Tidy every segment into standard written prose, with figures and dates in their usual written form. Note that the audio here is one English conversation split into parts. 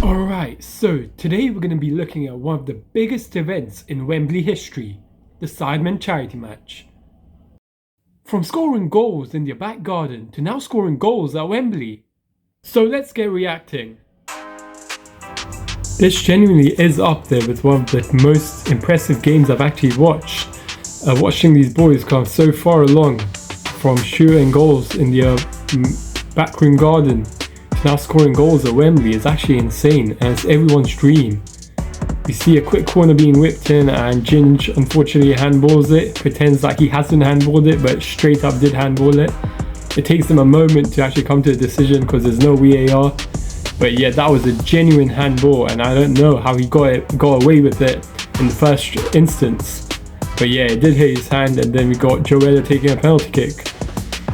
Alright, so today we're going to be looking at one of the biggest events in Wembley history, the Sidemen Charity Match. From scoring goals in their back garden to now scoring goals at Wembley. So let's get reacting. This genuinely is up there with one of the most impressive games I've actually watched. Watching these boys come so far along from shooting goals in their backroom garden to now scoring goals at Wembley is actually insane, and it's everyone's dream. We see a quick corner being whipped in and Ginge unfortunately handballs it, pretends like he hasn't handballed it but straight up did handball it. It takes them a moment to actually come to a decision because there's no VAR. But yeah, that was a genuine handball and I don't know how he got away with it in the first instance. But yeah, it did hit his hand, and then we got Joella taking a penalty kick.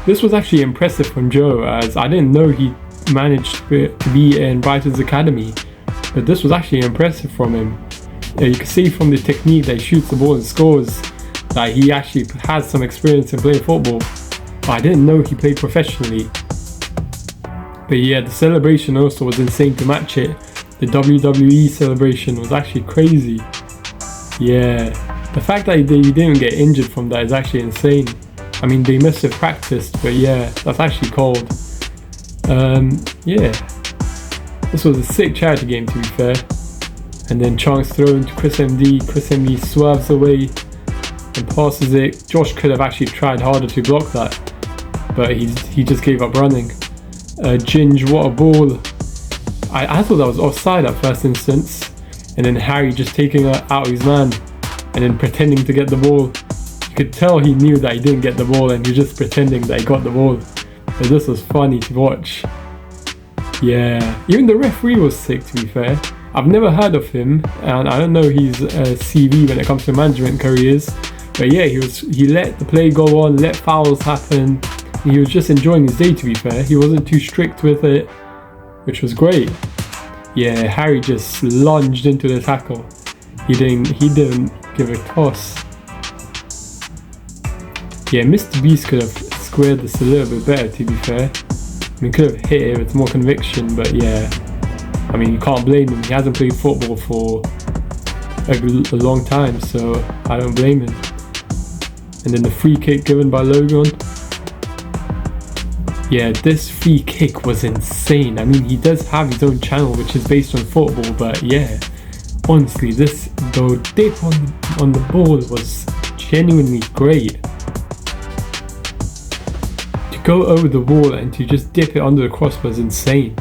This was actually impressive from Joe, as I didn't know he managed to be in Brighton's academy. But this was actually impressive from him. You can see from the technique that he shoots the ball and scores that he actually has some experience in playing football. But I didn't know he played professionally. But yeah, the celebration also was insane to match it. The WWE celebration was actually crazy. Yeah, the fact that he didn't get injured from that is actually insane. I mean, they must have practiced, but yeah, that's actually cold. Yeah, this was a sick charity game to be fair. And then Chang's thrown to Chris MD. Chris MD swerves away and passes it. Josh could have actually tried harder to block that, but he just gave up running. Ginge, what a ball. I thought that was offside at first instance, and then Harry just taking it out of his man and then pretending to get the ball. You could tell he knew that he didn't get the ball and he was just pretending that he got the ball. So this was funny to watch. Yeah, even the referee was sick to be fair. I've never heard of him and I don't know his CV when it comes to management careers. But yeah, he let the play go on, let fouls happen. He was just enjoying his day to be fair. He wasn't too strict with it, which was great. Yeah, Harry just lunged into the tackle. He didn't give a toss. Yeah, Mr. Beast could have squared this a little bit better to be fair. I mean, could have hit it with more conviction, but yeah. I mean, you can't blame him. He hasn't played football for a long time, so I don't blame him. And then the free kick given by Logan. Yeah, this free kick was insane. I mean, he does have his own channel which is based on football, but yeah, honestly, the dip on the ball was genuinely great. To go over the wall and to just dip it under the crossbar was insane.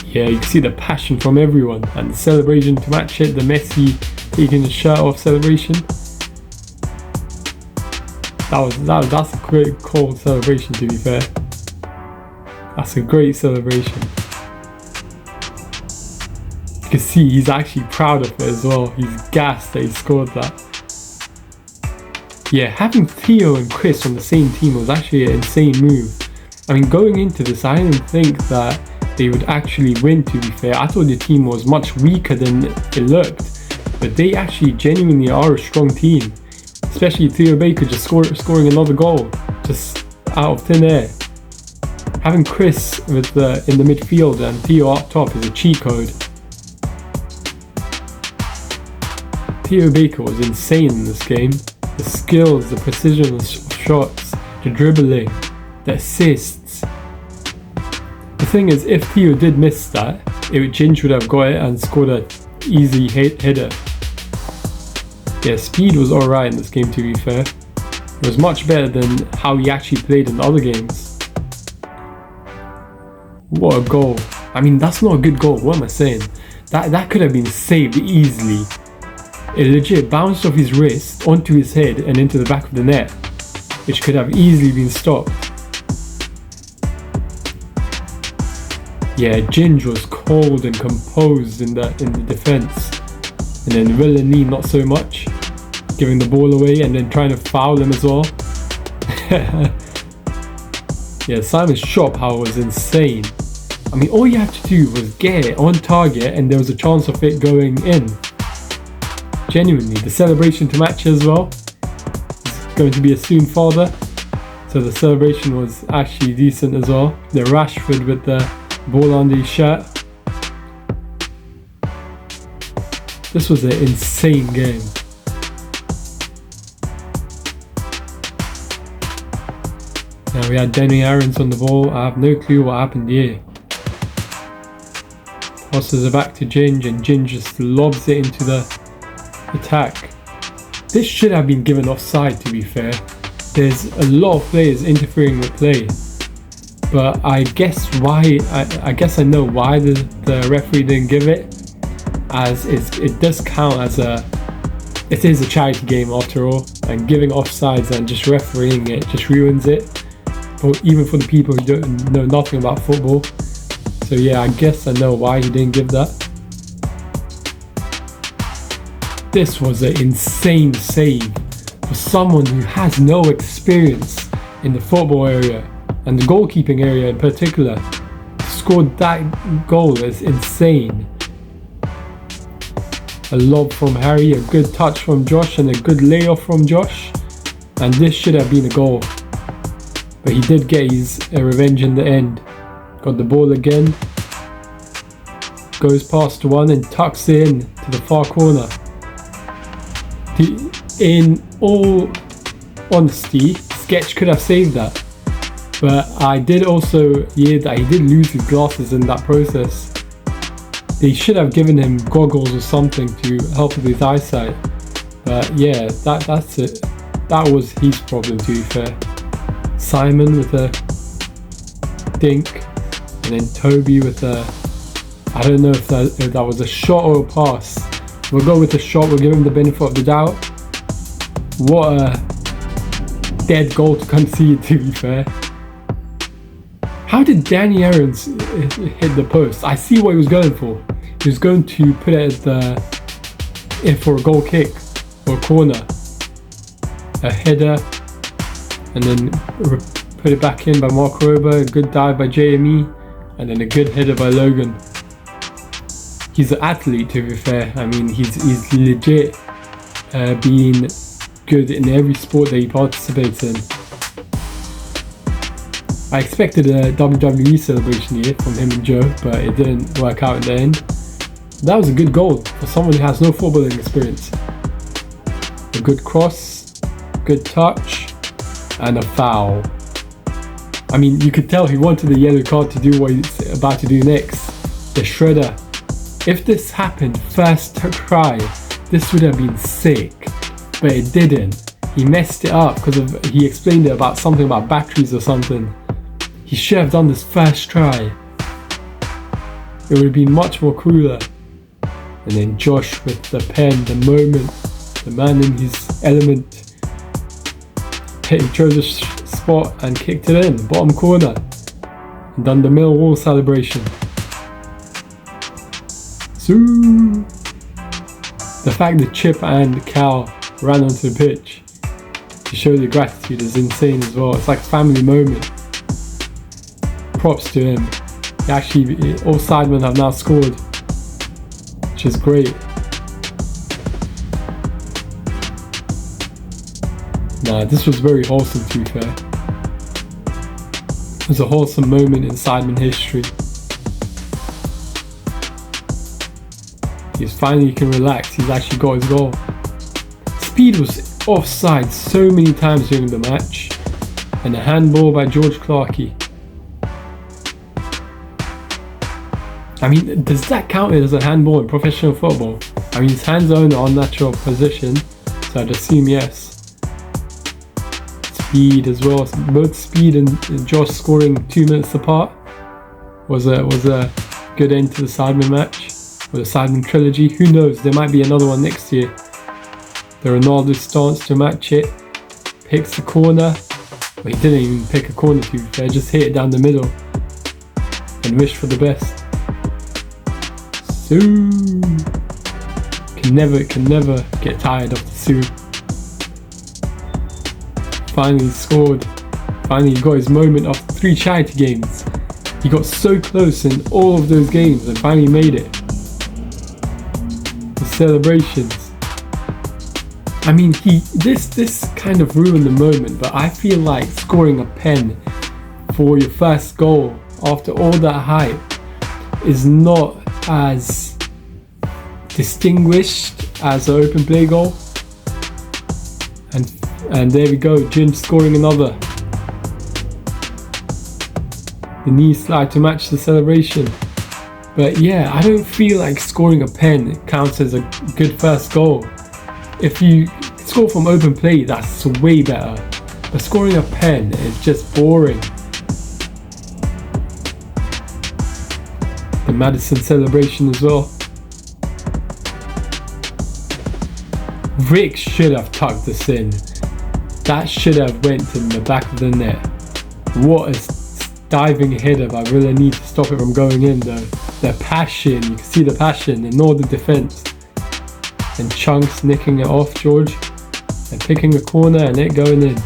Yeah, you can see the passion from everyone, and the celebration to match it, the Messi taking his shirt off celebration. That's a great cold celebration to be fair. That's a great celebration. You can see he's actually proud of it as well. He's gassed that he scored that. Yeah, having Theo and Chris on the same team was actually an insane move. I mean, going into this, I didn't think that they would actually win to be fair. I thought the team was much weaker than it looked, but they actually genuinely are a strong team. Especially Theo Baker just scoring another goal, just out of thin air. Having Chris in the midfield and Theo up top is a cheat code. Theo Baker was insane in this game. The skills, the precision of shots, the dribbling, the assists. The thing is, if Theo did miss that, Ginge would have got it and scored an easy header. Yeah, speed was alright in this game to be fair. It was much better than how he actually played in the other games. What a goal. I mean, that's not a good goal, what am I saying? That could have been saved easily. It legit bounced off his wrist onto his head and into the back of the net, which could have easily been stopped. Yeah, Ginge was cold and composed in the defence. And then Villaney not so much, giving the ball away and then trying to foul him as well. Yeah, Simon's shot power was insane. I mean, all you had to do was get it on target and there was a chance of it going in. Genuinely, the celebration to match as well. He's going to be a soon father, so the celebration was actually decent as well. The Rashford with the ball under his shirt. This was an insane game. Now we had Danny Aarons on the ball. I have no clue what happened here. Passes it back to Ginge, and Ginge just lobs it into the attack. This should have been given offside, to be fair. There's a lot of players interfering with play. But I guess I know why the referee didn't give it, as it does count as it is a charity game after all, and giving offsides and just refereeing it just ruins it, even for the people who don't know nothing about football. So yeah, I guess I know why he didn't give that. This was an insane save for someone who has no experience in the football area and the goalkeeping area in particular. Scored that goal is insane. A lob from Harry, a good touch from Josh, and a good layoff from Josh, and this should have been a goal. But he did get his revenge in the end. Got the ball again, goes past one and tucks it in to the far corner. In all honesty, Sketch could have saved that, but I did also hear that he did lose his glasses in that process. They should have given him goggles or something to help with his eyesight. But yeah, that's it. That was his problem, to be fair. Simon with a dink, and then Toby with a, I don't know if that was a shot or a pass. We'll go with the shot, we'll give him the benefit of the doubt. What a dead goal to concede, to be fair. How did Danny Aarons hit the post? I see what he was going for. He was going to put it for a goal kick or a corner. A header, and then put it back in by Mark Rober, a good dive by JME, and then a good header by Logan. He's an athlete, to be fair. I mean, he's legit being good in every sport that he participates in. I expected a WWE celebration here from him and Joe, but it didn't work out in the end. That was a good goal for someone who has no footballing experience. A good cross, good touch, and a foul. I mean, you could tell he wanted the yellow card to do what he's about to do next. The shredder. If this happened first try, this would have been sick, but it didn't. He messed it up because he explained it about something about batteries or something. He should have done this first try. It would have been much more cooler. And then Josh with the pen, the moment, the man in his element. He chose a spot and kicked it in, bottom corner. And done the Millwall celebration. So, the fact that Chip and Cal ran onto the pitch to show their gratitude is insane as well. It's like a family moment. Props to him. Actually, all Sidemen have now scored, which is great. Nah, this was very wholesome, to be fair. It was a wholesome moment in Sidemen history. He's finally can relax, he's actually got his goal. Speed was offside so many times during the match. And a handball by George Clarkey. I mean, does that count as a handball in professional football? I mean, his hands are in an unnatural position, so I'd assume yes. Speed as well. Both Speed and Josh scoring 2 minutes apart was a good end to the Sidemen match, or the Sidemen trilogy. Who knows? There might be another one next year. The Ronaldo stance to match it. Picks the corner. Well, he didn't even pick a corner, to be fair. Just hit it down the middle and wish for the best. Can never get tired of the Sue. Finally scored. Finally got his moment after 3 charity games. He got so close in all of those games and finally made it. The celebrations. I mean, this kind of ruined the moment, but I feel like scoring a pen for your first goal after all that hype is not as distinguished as an open play goal. And there we go, Jin scoring another. The knee slide to match the celebration. But yeah, I don't feel like scoring a pen counts as a good first goal. If you score from open play, that's way better. But scoring a pen is just boring. The Madison celebration as well. Rick should have tucked this in. That should have went in the back of the net. What a diving header, but I really need to stop it from going in though. The passion, you can see the passion in all the defense. And Chunks nicking it off George and picking a corner and it going in.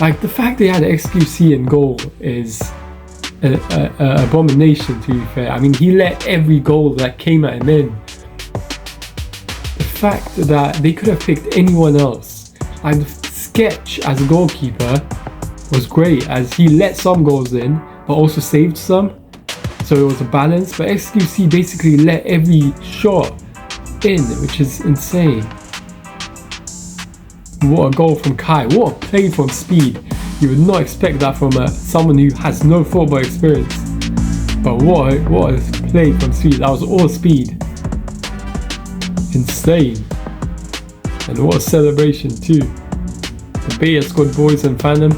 Like, the fact they had XQC in goal is an abomination, to be fair. I mean, he let every goal that came at him in. The fact that they could have picked anyone else. And Sketch as a goalkeeper was great, as he let some goals in but also saved some, so it was a balance. But XQC basically let every shot in, which is insane. What a goal from Kai, what a play from Speed. You would not expect that from someone who has no football experience, but what a play from Speed. That was all Speed. Insane. And what a celebration too. The Beta Squad boys and Phantom.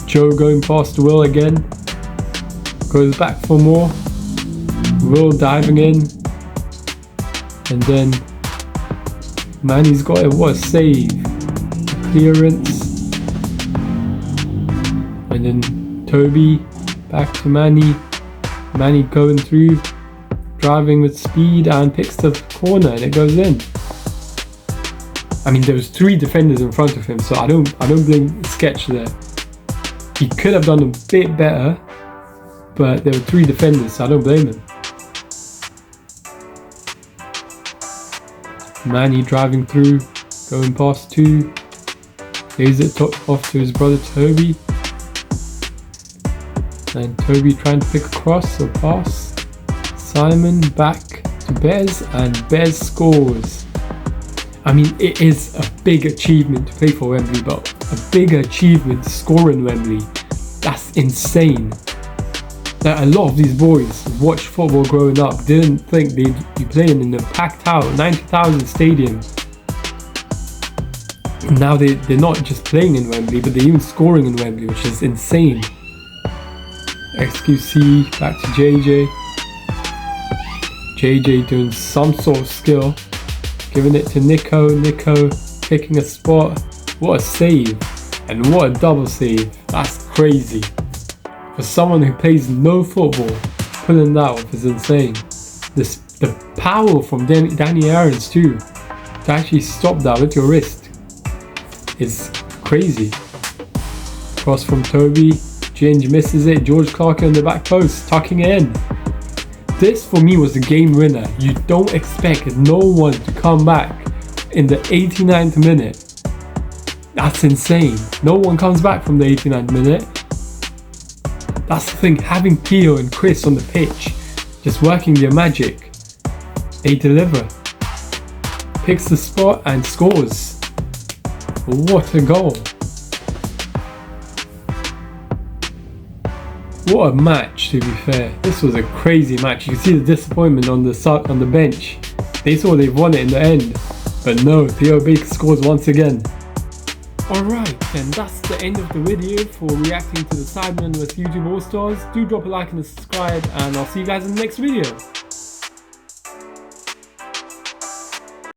Joe going past Will again. Goes back for more. Will diving in. And then Manny's got it. What a save. Clearance. And then Toby back to Manny. Manny going through. Driving with speed and picks the corner and it goes in. I mean, there was 3 defenders in front of him, so I don't blame Sketch there. He could have done a bit better, but there were 3 defenders, so I don't blame him. Manny driving through, going past 2, lays it off to his brother Toby, and Toby trying to pick a cross or pass. Simon back to Bez, and Bez scores. I mean, it is a big achievement to play for Wembley, but a big achievement to score in Wembley. That's insane. That a lot of these boys who watched football growing up didn't think they'd be playing in a packed out 90,000 stadium. And now they're not just playing in Wembley, but they're even scoring in Wembley, which is insane. XQC back to JJ. JJ doing some sort of skill. Giving it to Nico. Nico picking a spot. What a save. And what a double save. That's crazy. For someone who plays no football, pulling that off is insane. The power from Danny Aarons too, to actually stop that with your wrist, is crazy. Cross from Toby. Ginge misses it. George Clark on the back post, tucking it in. This for me was the game winner. You don't expect no one to come back in the 89th minute. That's insane. No one comes back from the 89th minute. That's the thing, having Pio and Chris on the pitch, just working their magic. They deliver. Picks the spot and scores. What a goal. What a match, to be fair. This was a crazy match. You can see the disappointment on the bench. They thought they'd won it in the end, but no, Theo Baker scores once again. Alright, then that's the end of the video for reacting to the Sidemen vs YouTube All Stars. Do drop a like and a subscribe, and I'll see you guys in the next video.